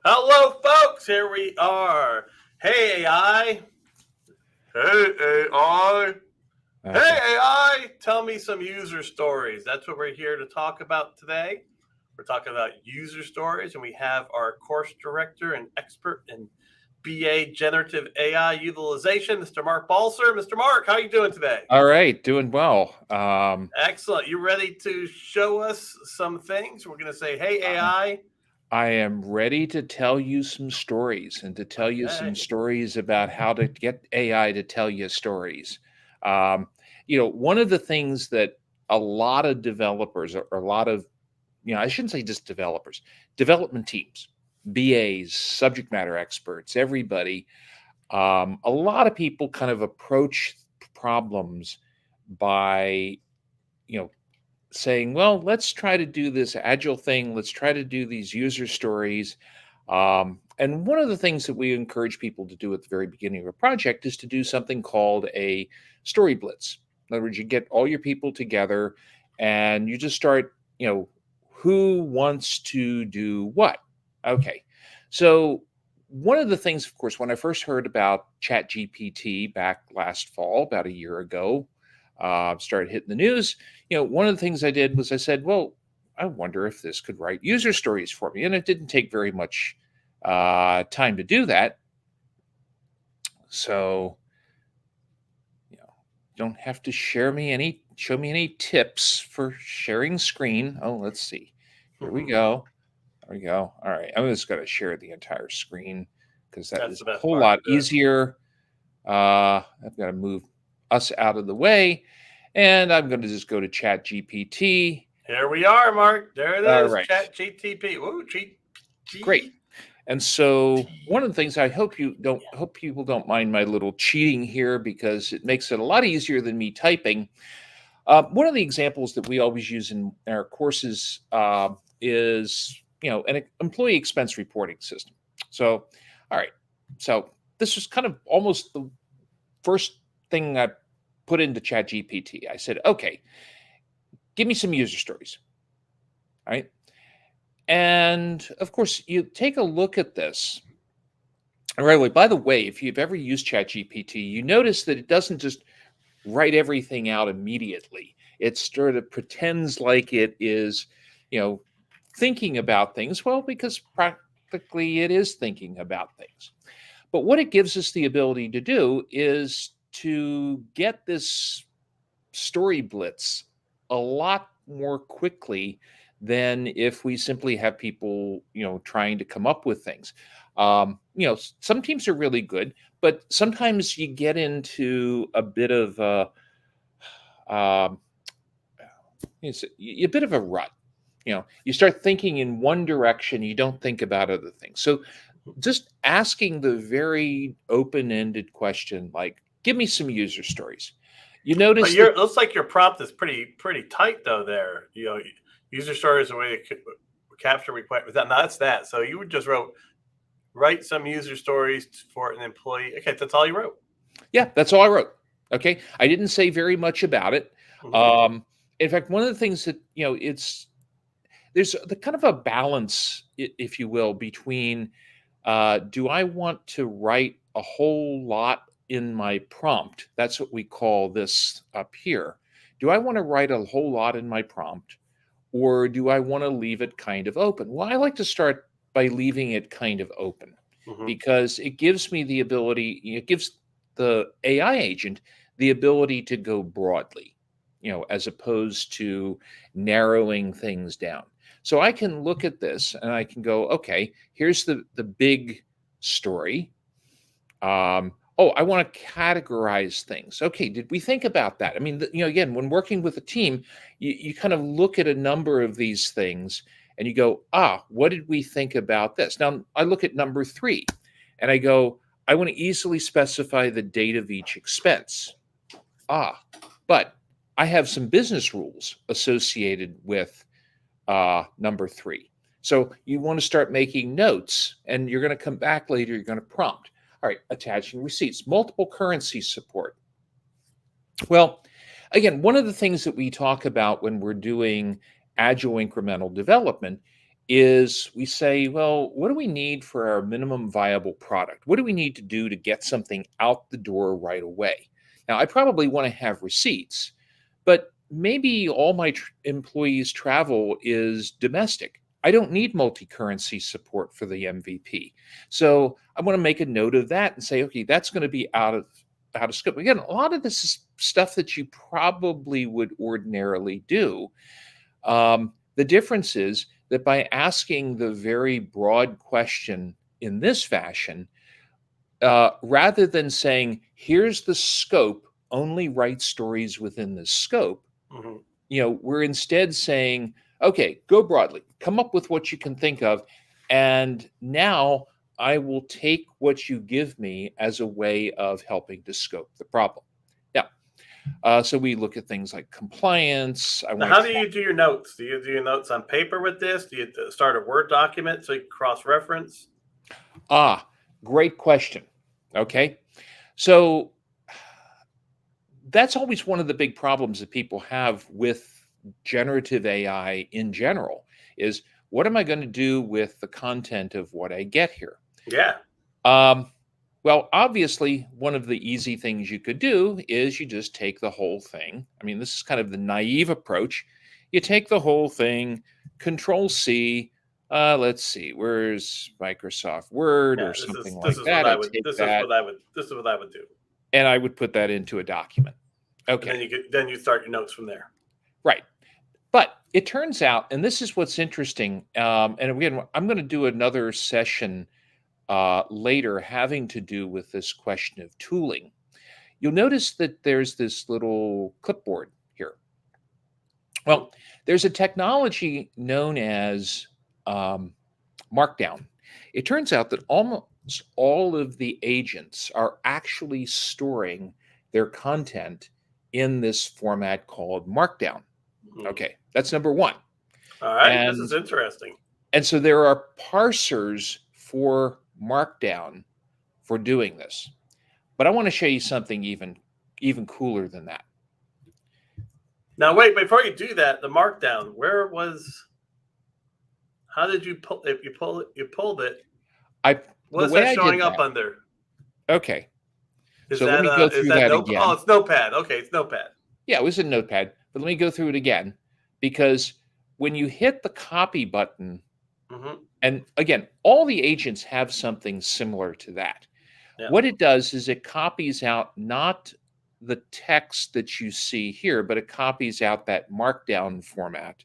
Hello, folks. Here we are. Hey, AI. Hey, AI. Hey, Okay. AI. Tell me some user stories. That's what we're here to talk about today. We're talking about user stories, and we have our course director and expert in BA Generative AI utilization, Mr. Mark Balser. Mr. Mark, how are you doing today? All right. Doing well. Excellent. You ready to show us some things? We're going to say, hey, I, AI. I am ready to tell you some stories and to tell you some Okay. stories about how to get AI to tell you stories. Um, one of the things that a lot of developers or a lot of, I shouldn't say just developers, development teams, BAs, subject matter experts, everybody, a lot of people kind of approach problems by, you know, saying, well, let's try to do this agile thing. Let's try to do these user stories. And one of the things that we encourage people to do at the very beginning of a project is to do something called a story blitz. In other words, you get all your people together and you just start, who wants to do what? Okay. So, one of the things, of course, when I first heard about ChatGPT back last fall, about a year ago, started hitting the news, one of the things I did was I said, well, I wonder if this could write user stories for me. And it didn't take very much time to do that. So, you know, don't have to show me any tips for sharing screen. Oh, let's see. Here we go. There we go. All right. I'm just going to share the entire screen because that That's is the a best whole part. lot easier. I've got to move us out of the way. And I'm going to just go to Chat GPT. Here we are, Mark. There it All is. right. Chat GTP. Woo, Great. GTP. And so one of the things I hope people don't mind my little cheating here because it makes it a lot easier than me typing. One of the examples that we always use in our courses is an employee expense reporting system. So, all right. So this was kind of almost the first thing I put into ChatGPT. I said, okay, give me some user stories. All right. And of course, you take a look at this. Right away. By the way, if you've ever used ChatGPT, you notice that it doesn't just write everything out immediately. It sort of pretends like it is, you know, thinking about things. Well, because practically it is thinking about things. But what it gives us the ability to do is to get this story blitz a lot more quickly than if we simply have people, trying to come up with things. Some teams are really good, but sometimes you get into a bit of um, it's a bit of a rut. You start thinking in one direction, you don't think about other things. So just asking the very open-ended question, like, give me some user stories. You But notice that. your looks like your prompt is pretty tight though. There, user stories a way to capture request. That's that. So you would just write some user stories for an employee. Okay, that's all you wrote. Yeah, that's all I wrote. Okay. I didn't say very much about it. Mm-hmm. Um, in fact, one of the things that, there's the kind of a balance, if you will, between do I want to write a whole lot in my prompt? That's what we call this up here. Do I want to write a whole lot in my prompt or do I want to leave it kind of open? Well, I like to start by leaving it kind of open Mm-hmm. because it gives me the ability, it gives the AI agent the ability to go broadly, as opposed to narrowing things down. So I can look at this and I can go, okay, here's the big story. Oh, I want to categorize things. Okay, did we think about that? I mean, again, when working with a team, you kind of look at a number of these things and you go, what did we think about this? Now, I look at number three and I go, I want to easily specify the date of each expense. But I have some business rules associated with number three. So you want to start making notes and you're going to come back later, you're going to prompt. All right, attaching receipts, multiple currency support. Well, again, one of the things that we talk about when we're doing agile incremental development is we say, well, what do we need for our minimum viable product? What do we need to do to get something out the door right away? Now, I probably want to have receipts, but maybe all my employees' travel is domestic. I don't need multi-currency support for the MVP. So I want to make a note of that and say, okay, that's going to be out of scope. Again, a lot of this is stuff that you probably would ordinarily do. The difference is that by asking the very broad question in this fashion, rather than saying, here's the scope, only write stories within the scope, Hmm. we're instead saying, okay, go broadly, come up with what you can think of. And now I will take what you give me as a way of helping to scope the problem. Now, so we look at things like compliance. I Now, want how to do track. you do your notes? Do you do your notes on paper with this? Do you start a Word document so you can cross reference? Ah, great question. Okay. So that's always one of the big problems that people have with generative AI in general is what am I going to do with the content of what I get here? Yeah. Um, well, obviously, one of the easy things you could do is you just take the whole thing. I mean, this is kind of the naive approach. You take the whole thing, Control C. Let's see, where's Microsoft Word Yeah. or This something is this like is what that? I I would take this is that what I would this is what I would do. and I would put that into a document. And Okay, then you start your notes from there. right. But it turns out, and this is what's interesting, and again, I'm going to do another session later having to do with this question of tooling. You'll notice that there's this little clipboard here. Mhm. Well, there's a technology known as um, Markdown. It turns out that almost all of the agents are actually storing their content in this format called Markdown. Mhm. Okay, that's number one. All right. This is And interesting. and so there are parsers for Markdown for doing this. But I want to show you something even cooler than that. Now wait, before you do that, the markdown, where was how did you pull if you pulled it, I The what's way that I did showing up that. under? Okay, so let me go Is through that that note oh again. it's notepad. Okay, it's notepad. Yeah, it was in Notepad, but let me go through it again because when you hit the copy button, Hmm. and again, all the agents have something similar to that. Yeah. What it does is it copies out not the text that you see here, but it copies out that markdown format,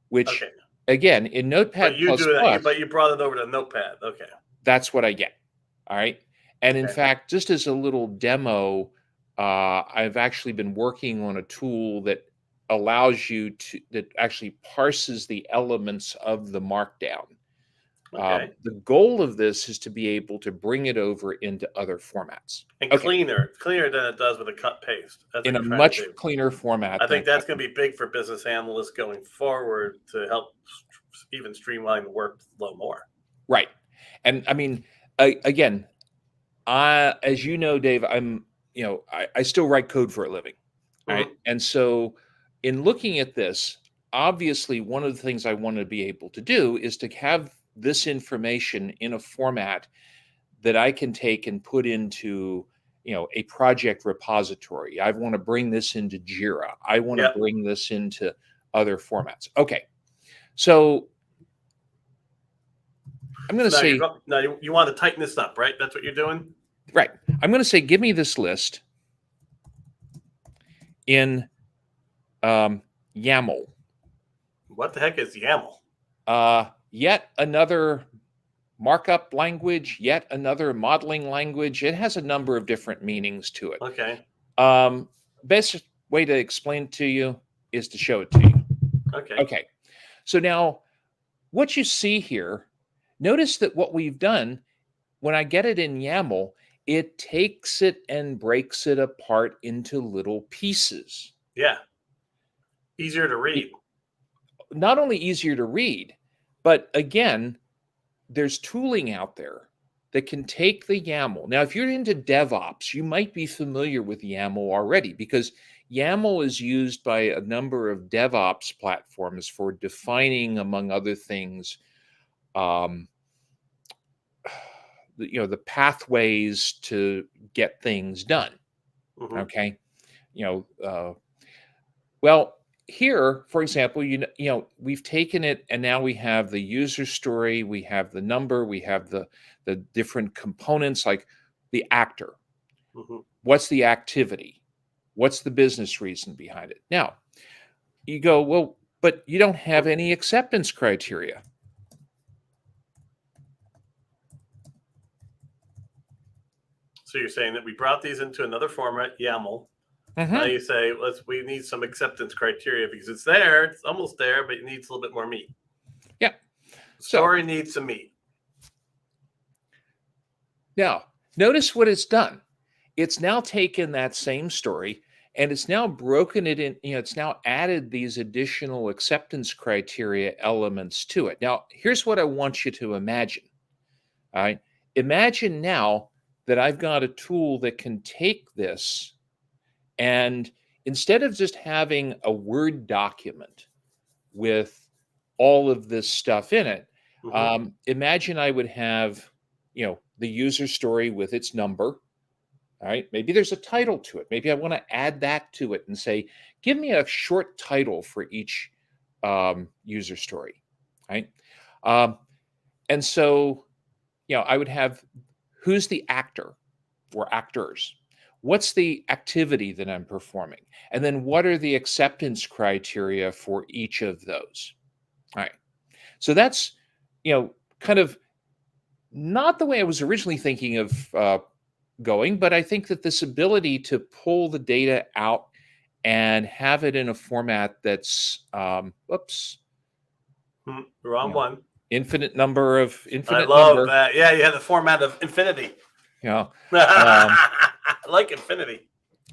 which Okay. again in But Notepad++, you do that but you brought it over to notepad. Okay. that's what I get. All right. And in Okay. fact, just as a little demo, I've actually been working on a tool that allows you to, that actually parses the elements of the markdown. Okay. The goal of this is to be able to bring it over into other formats. And Okay. cleaner than it does with a cut paste. That's what In a you're trying to much do. cleaner format I than a think that's cut. going to be big for business analysts going forward to help even streamline the workflow more. Right. And I mean, again, as you know, Dave, I still write code for a living. Right. Hmm. And so in looking at this, obviously one of the things I want to be able to do is to have this information in a format that I can take and put into, a project repository. I want to bring this into Jira. I want to Yep. bring this into other formats. Okay. So I'm going So to say, now you want to tighten this up, right? That's what you're doing. right. I'm going to say, give me this list in YAML. What the heck is YAML? Yet another markup language, yet another modeling language. It has a number of different meanings to it. Okay. Best way to explain to you is to show it to you. Okay. Okay. So now what you see here, notice that what we've done, when I get it in YAML, it takes it and breaks it apart into little pieces. Yeah. Easier to read. Not only easier to read, but again, there's tooling out there that can take the YAML. Now, if you're into DevOps, you might be familiar with YAML already because YAML is used by a number of DevOps platforms for defining, among other things, um, the pathways to get things done. Mm-hmm. Okay, you know, well, here, for example, we've taken it and now we have the user story, we have the number, we have the different components like the actor. Mm-hmm. What's the activity? What's the business reason behind it? Now, you go, well, but you don't have any acceptance criteria. So you're saying that we brought these into another format, YAML. Now Mhm. you say we need some acceptance criteria because it's there, it's almost there, but it needs a little bit more meat. Yeah. The So story needs some meat. now notice what it's done. It's now taken that same story and it's now broken it in, it's now added these additional acceptance criteria elements to it. Now, here's what I want you to imagine. All right. Imagine now that I've got a tool that can take this and instead of just having a Word document with all of this stuff in it, Mm-hmm. imagine I would have, the user story with its number. All right. Maybe there's a title to it. Maybe I want to add that to it and say, give me a short title for each user story. Right. Um, and so, I would have who's the actor or actors? What's the activity that I'm performing? And then what are the acceptance criteria for each of those? All right. So that's, kind of not the way I was originally thinking of going, but I think that this ability to pull the data out and have it in a format that's, oops, Wrong one. infinite number of I infinite love number, that. Yeah, you have the format of infinity. you know, um, I like infinity.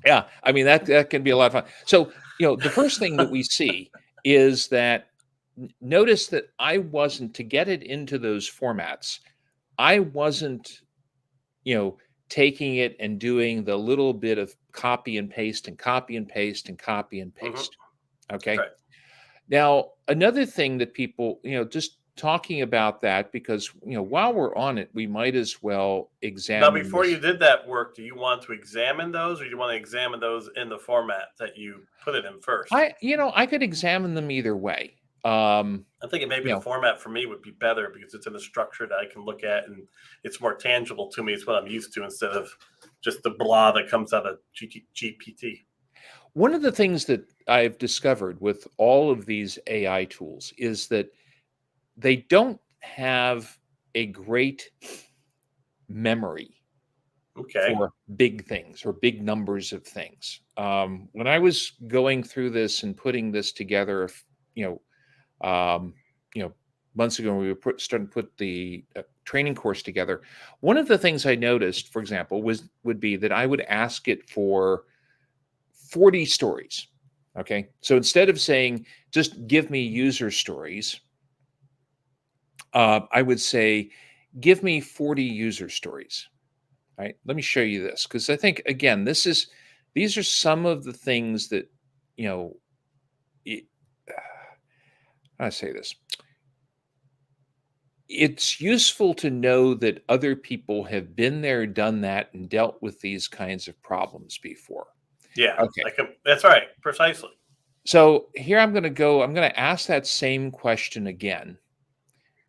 yeah, I mean that can be a lot of fun. So, the first thing that we see is that notice that I wasn't to get it into those formats. I wasn't, taking it and doing the little bit of copy and paste and copy and paste and copy and Mm-hmm. paste. Okay. Right. Now, another thing that people, just talking about that because, while we're on it, we might as well Now, examine before you this. did that work, do you want to examine those, or do you want to examine those in the format that you put it in first? I could examine them either way. I'm thinking maybe You the know, format for me would be better because it's in a structure that I can look at and it's more tangible to me. It's what I'm used to instead of just the blah that comes out of GPT. One of the things that I've discovered with all of these AI tools is that they don't have a great memory Okay. for big things or big numbers of things. When I was going through this and putting this together, you um, you know, months ago, when we were starting to put the training course together, one of the things I noticed, for example, would be that I would ask it for 40 stories. Okay. So instead of saying, just give me user stories, I would say, give me 40 user stories. Right. Let me show you this because I think, again, these are some of the things that, you know, it, how do I say this? It's useful to know that other people have been there, done that, and dealt with these kinds of problems before. Yeah. Okay. That's right. Precisely. So here I'm going to ask that same question again.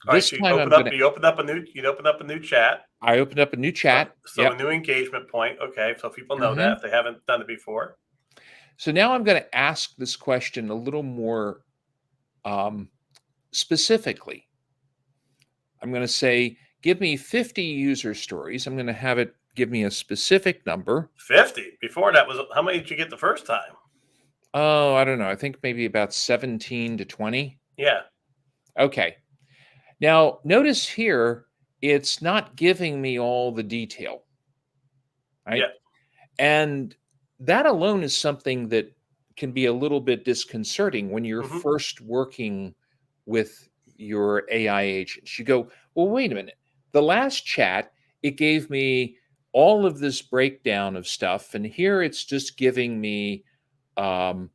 All right. This So you time open up. You open up a new chat. I opened up a new chat. So a Yep. new engagement point. Okay. So people know hmm that if they haven't done it before. So now I'm going to ask this question a little more um, specifically. I'm going to say, give me 50 user stories. I'm going to have it give me a specific number. 50. Before that was how many did you get the first time? Oh, I don't know. I think maybe about 17 to 20. Yeah. Okay. Now, notice here, it's not giving me all the detail, right? Yeah. And that alone is something that can be a little bit disconcerting when you're Mm-hmm. first working with your AI agents. You go, well, wait a minute. The last chat, it gave me all of this breakdown of stuff. And here it's just giving me um,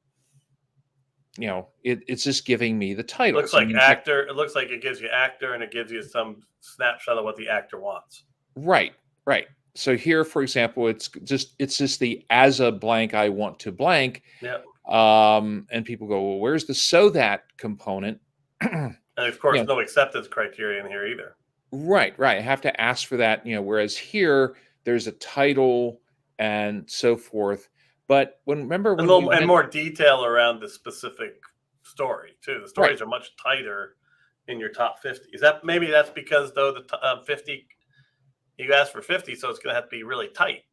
it's just giving me the titles. Looks like actor. It looks like it gives you actor, and it gives you some snapshot of what the actor wants. Right, right. So here, for example, it's just the as a blank I want to blank. Yep. And people go, well, where's the so that component? And of course, no acceptance criteria in here either. Right. I have to ask for that, whereas here there's a title and so forth. But remember when and more detail around the specific story too. The stories are much tighter in your top 50. That's because though the 50, you asked for 50, so it's going to have to be really tight.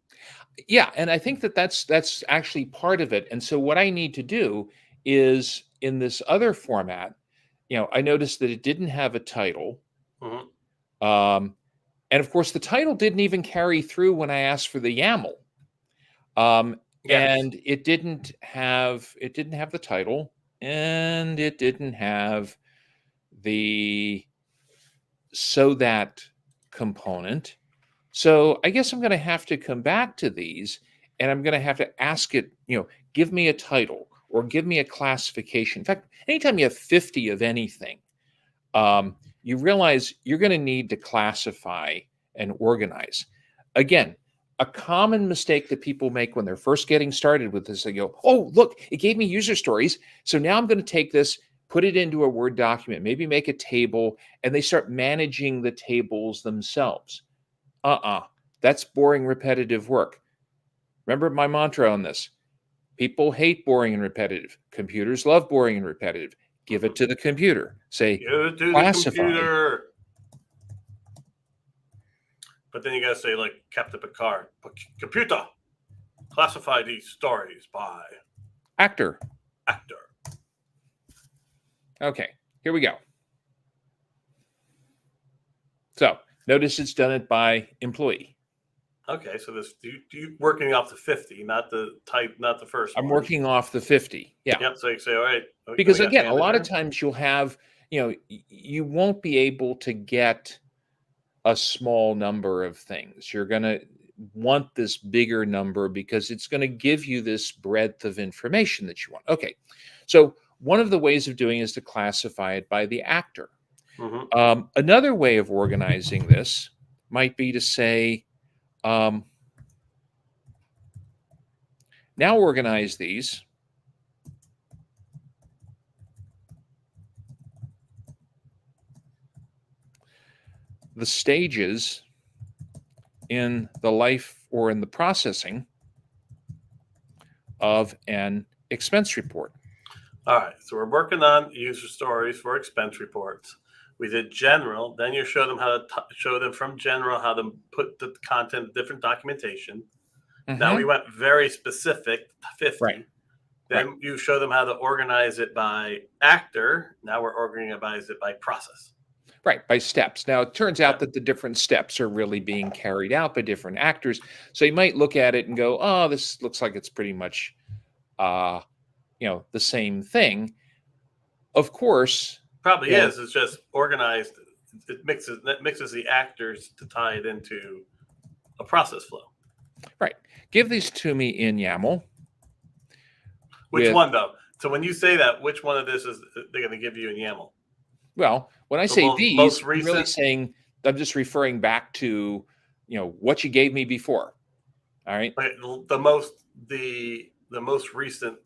Yeah, and I think that's actually part of it. And so what I need to do is in this other format, I noticed that it didn't have a title. Mm-hmm. And of course, the title didn't even carry through when I asked for the YAML. Yes. And it didn't have the title, and it didn't have the so that component. So I guess I'm going to have to come back to these, and I'm going to have to ask it, give me a title or give me a classification. In fact, anytime you have 50 of anything, you realize you're going to need to classify and organize. Again, a common mistake that people make when they're first getting started with this, they go, oh, look, it gave me user stories. So now I'm going to take this, put it into a Word document, maybe make a table, and they start managing the tables themselves. That's boring, repetitive work. Remember my mantra on this. People hate boring and repetitive. Computers love boring and repetitive. Give it to the computer. Say, classify. The computer. But then you got to say, like Captain Picard, computer, classify these stories by actor. Actor. Okay, here we go. So notice it's done it by employee. Okay, so this you working off the 50, not the type, not the first. I'm working off the 50. Yeah. Yep. So you say, all right. Because again, a lot of times you'll have, you won't be able to get a small number of things. You're going to want this bigger number because it's going to give you this breadth of information that you want. Okay. So one of the ways of doing it is to classify it by the actor. Mm-hmm. Another way of organizing this might be to say, now organize these the stages in the life or in the processing of an expense report. All right, so we're working on user stories for expense reports. We did general, then you show them how to show them from general how to put the content, different documentation. Mm-hmm. Now we went very specific, 50. Right. Then you show them how to organize it by actor. Now we're organizing it by process. Right, by steps. Now, it turns out that the different steps are really being carried out by different actors. So you might look at it and go, oh, this looks like it's pretty much, the same thing. Of course. Probably is. It's just organized. It mixes the actors to tie it into a process flow. Right. Give these to me in YAML. Which one, though? So when you say that, which one of this is they're going to give you in YAML? Well, when I say these, I'm really saying I'm just referring back to, what you gave me before. All right. The most recent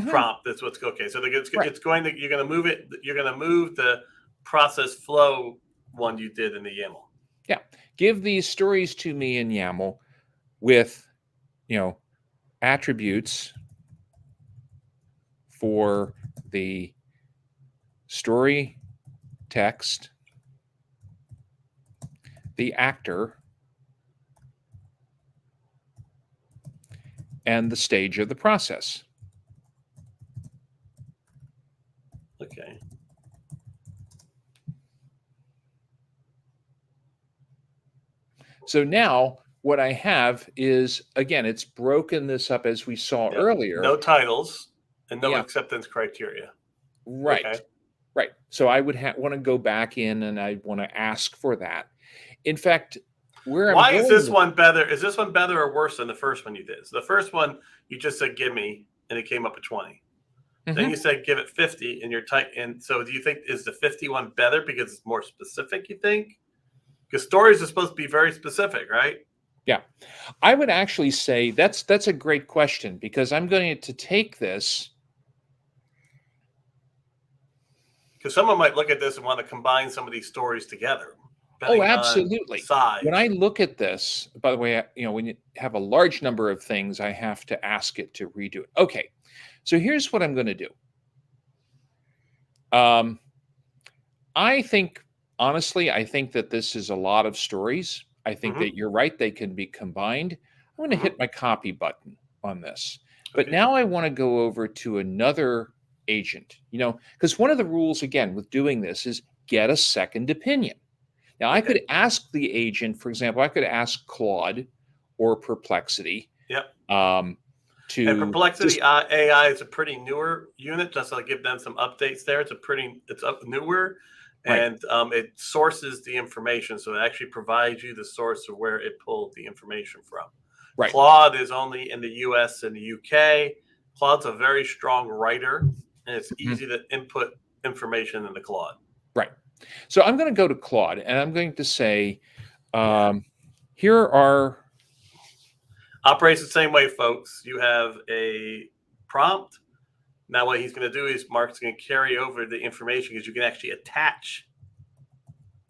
prompt. That's what's okay. So it's going to, you're going to move it. You're going to move the process flow one you did in the YAML. Yeah. Give these stories to me in YAML with, attributes for the story text, the actor, and the stage of the process. Okay. So now what I have is, again, it's broken this up as we saw earlier. No titles and no acceptance criteria. Right. Okay. Right. So I would want to go back in and I want to ask for that. In fact, why is this one better? Is this one better or worse than the first one you did? So the first one, you just said, give me, and it came up with 20. Then Mhm. you said give it 50 and you're type. And so do you think is the 51 better because it's more specific, you think? Because stories are supposed to be very specific, right? Yeah. I would actually say that's a great question because I'm going to take this. Because someone might look at this and want to combine some of these stories together, Oh, depending on absolutely. When I size. look at this, by the way, when you have a large number of things, I have to ask it to redo it. Okay. So here's what I'm going to do. Um, I think, honestly, I think that this is a lot of stories. I think Mm-hmm. that you're right. They can be combined. I'm going to Mm-hmm. hit my copy button on this. But Okay. now I want to go over to another agent, because one of the rules, again, with doing this is get a second opinion. Now, I Okay. could ask the agent, for example, I could ask Claude or Perplexity Yep. um, And to Perplexity just, AI is a pretty newer unit. Just to give them some updates there. It's up newer, right, and it sources the information, so it actually provides you the source of where it pulled the information from. right. Claude is only in the U.S. and the U.K. Claude's a very strong writer, and it's Mhm. easy to input information into Claude. Right. So I'm going to go to Claude and I'm going to say, Yeah. um, here are, Operates the same way, folks. You have a prompt. Now, what he's going to do is Mark's going to carry over the information because you can actually attach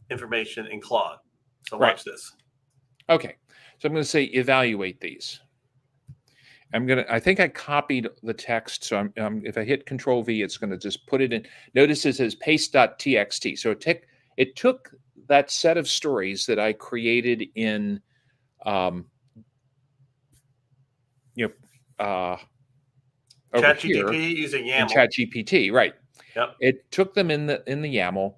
information in Claude. So right. watch this. Okay. So I'm going to say evaluate these. I think I copied the text. So if I hit Control V, it's going to just put it in. Notice it says paste.txt. So it took that set of stories that I created in, um, you know, over here ChatGPT using in YAML. ChatGPT, right? Yep. It took them in the YAML,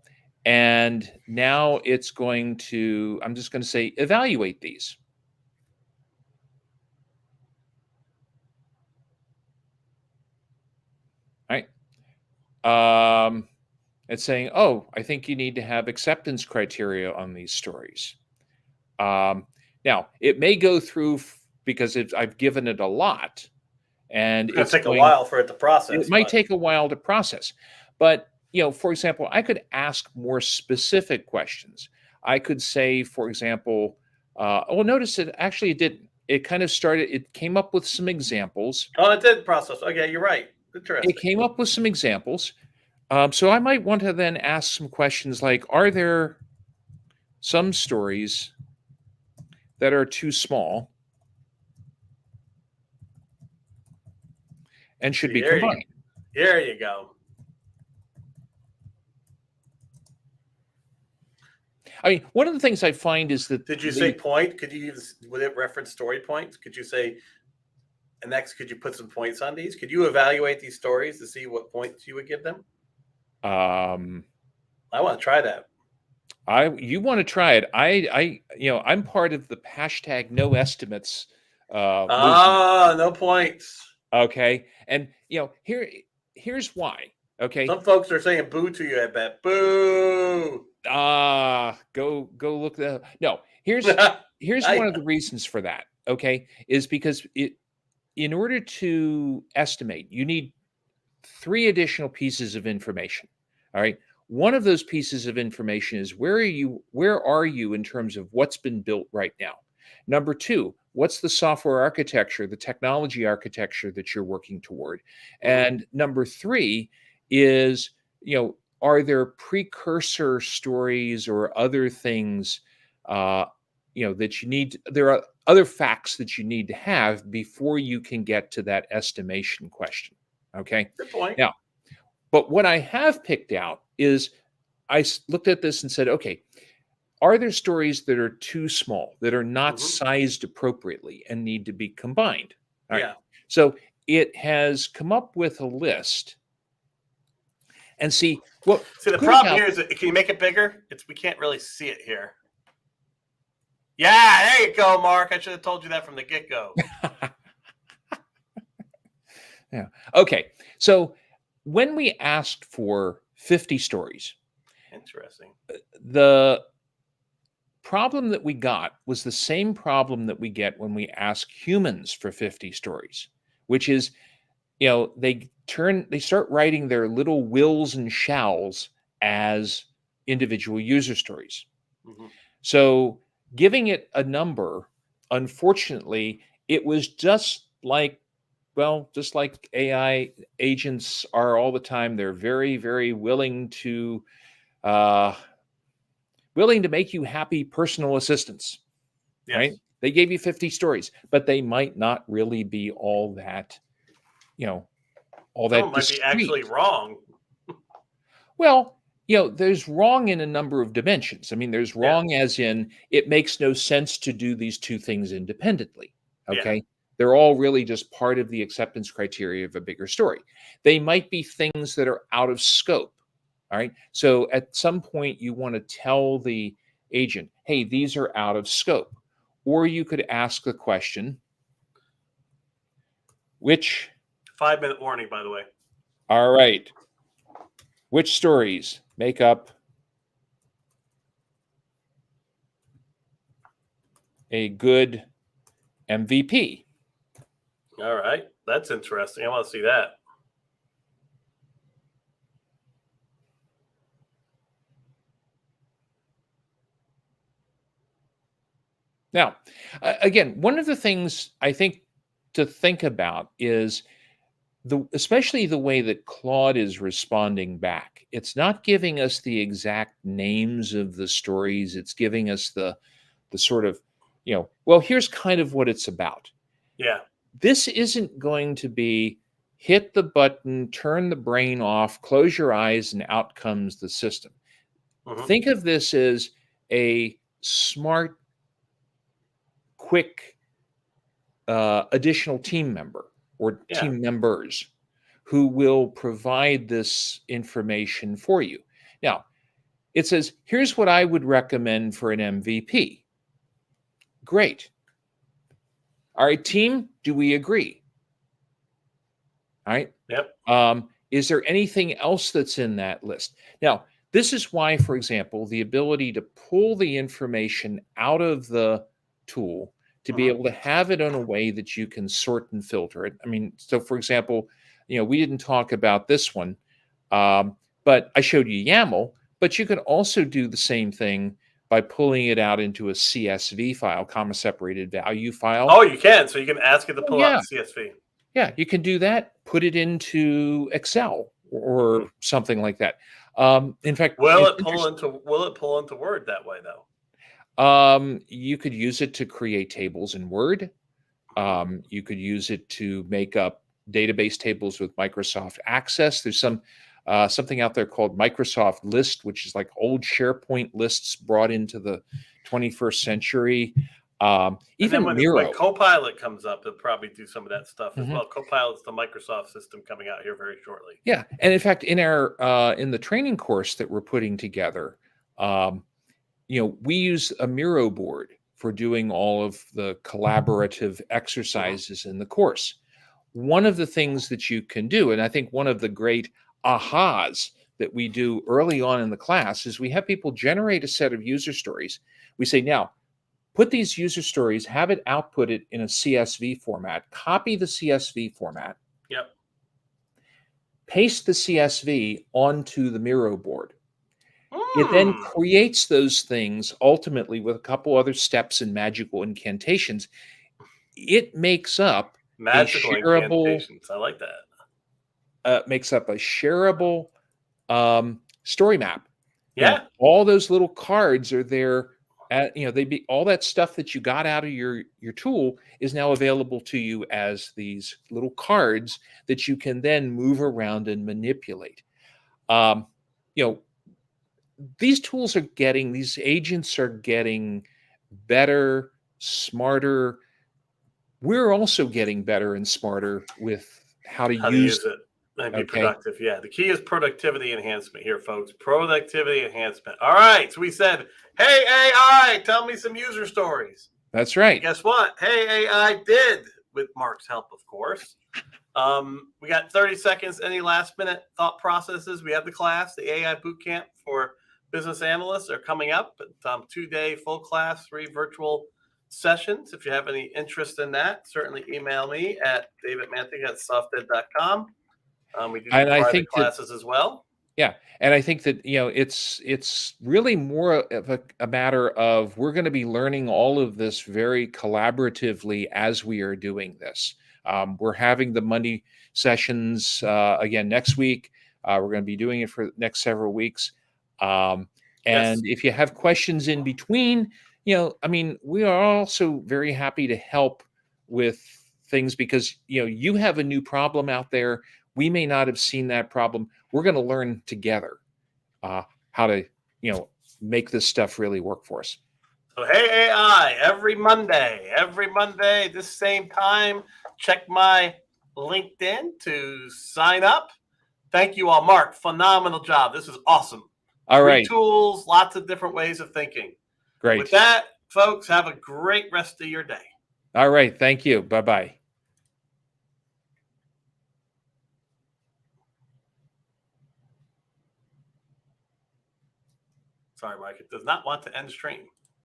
and now it's going to. I'm just going to say evaluate these. Right. It's saying, oh, I think you need to have acceptance criteria on these stories. Now, it may go through because I've given it a lot, and It's going to take a while for it to it process, might but take a while to process. But, for example, I could ask more specific questions. I could say, for example, notice it didn't. It came up with some examples. it did process. Okay, you're right. It Interesting. came up with some examples. So I might want to then ask some questions like, are there some stories that are too small and should See, be combined? there you go. I mean, one of the things I find is that Did you say point? Could you use, would it reference story points? Could you say, and next, could you put some points on these? Could you evaluate these stories to see what points you would give them? um, I want to try that. you want to try it. I'm part of the hashtag no estimates movement. No points. Okay. And here's why. Okay. Some folks are saying boo to you, I bet. Boo. Go look that. No, here's one of the reasons for that. Okay, is because in order to estimate, you need 3 additional pieces of information. All right. One of those pieces of information is where are you in terms of what's been built right now? Number 2, what's the software architecture, the technology architecture that you're working toward? Mhm. And number 3 is, are there precursor stories or other things that you need? There are other facts that you need to have before you can get to that estimation question. Okay. Good point. Now, but what I have picked out is looked at this and said, okay, are there stories that are too small, that are not Mhm. sized appropriately and need to be combined? All right. Yeah. So it has come up with a list. And see, what's See, the good problem about here is that, can you make it bigger? We can't really see it here. Yeah, there you go, Mark. I should have told you that from the get-go. Yeah. Okay. So when we asked for 50 stories, Interesting. the problem that we got was the same problem that we get when we ask humans for 50 stories, which is, they start writing their little wills and shalls as individual user stories. Mhm. So giving it a number, unfortunately, it was just like AI agents are all the time. They're very, very uh, willing to make you happy personal assistants, right? Yes. They gave you 50 stories, but they might not really be all that, all Some of that them might be discreet. actually wrong. Well, there's wrong in a number of dimensions. I mean, there's Yeah. wrong as in it makes no sense to do these two things independently. Yeah. Okay. They're all really just part of the acceptance criteria of a bigger story. They might be things that are out of scope. All right. So at some point, you want to tell the agent, hey, these are out of scope. Or you could ask the question, which, 5-minute warning, by the way. all right, which stories make up a good MVP? All right. That's interesting. I want to see that. Now, again, one of the things I think to think about is especially the way that Claude is responding back. It's not giving us the exact names of the stories. It's giving us the sort of, well, here's kind of what it's about. Yeah. This isn't going to be hit the button, turn the brain off, close your eyes, and out comes the system. Hmm. Think of this as a smart, quick additional team member or Yeah. team members who will provide this information for you. Now, it says, here's what I would recommend for an MVP. Great. All right, team, do we agree? All right. Yep. Is there anything else that's in that list? Now, this is why, for example, the ability to pull the information out of the tool to be Hmm. able to have it in a way that you can sort and filter it. I mean, so for example, we didn't talk about this one, but I showed you YAML, but you can also do the same thing by pulling it out into a CSV file, comma separated value file. Oh, you can. So you can ask it to Oh, pull out yeah. the CSV. Yeah, you can do that. Put it into Excel Hmm. or something like that. In fact, Will it's it pull interesting. into Will it pull into Word that way though? You could use it to create tables in Word. You could use it to make up database tables with Microsoft Access. There's something out there called Microsoft List, which is like old SharePoint lists brought into the 21st century. And then Even when Miro. Copilot comes up, it'll probably do some of that stuff as Mhm. well. Copilot's the Microsoft system coming out here very shortly. Yeah, and in fact, in the training course that we're putting together, um, we use a Miro board for doing all of the collaborative Hmm. exercises in the course. One of the things that you can do, and I think one of the great ahas that we do early on in the class is we have people generate a set of user stories. We say, now put these user stories, have it outputted in a CSV format, copy the CSV format, Yep. paste the CSV onto the Miro board. It then Hmm. creates those things ultimately with a couple other steps and magical incantations. It Magical incantations. I like that. makes up a shareable story map. Yeah. All those little cards are there. They be all that stuff that you got out of your tool is now available to you as these little cards that you can then move around and manipulate. Um, you know, these agents are getting better, smarter. We're also getting better and smarter with how to How to use use it and be okay. productive. Yeah. The key is productivity enhancement here, folks. Productivity enhancement. All right. So we said, hey, AI, tell me some user stories. That's right. Guess what? Hey, AI did, with Mark's help, of course. We got 30 seconds. Any last minute thought processes? We have the class, the AI boot camp for business analysts are coming up. 2-day full class, 3 virtual sessions. If you have any interest in that, certainly email me at davidmanthing@softed.com. We do And I private think that classes as well. Yeah, and I think that, it's really more of a matter of we're gonna be learning all of this very collaboratively as we are doing this. We're having the Monday sessions, again next week. We're gonna be doing it for the next several weeks. Um, Yes. and if you have questions in between, I mean, we are also very happy to help with things because, you have a new problem out there. We may not have seen that problem. We're going to learn together how to, make this stuff really work for us. So, hey, AI, every Monday, this same time, check my LinkedIn to sign up. Thank you all. Mark, phenomenal job. This is awesome. All Free right. tools, lots of different ways of thinking. With Great. that, folks, have a great rest of your day. All right. Thank you. Bye bye. Sorry, Mike, it does not want to end stream.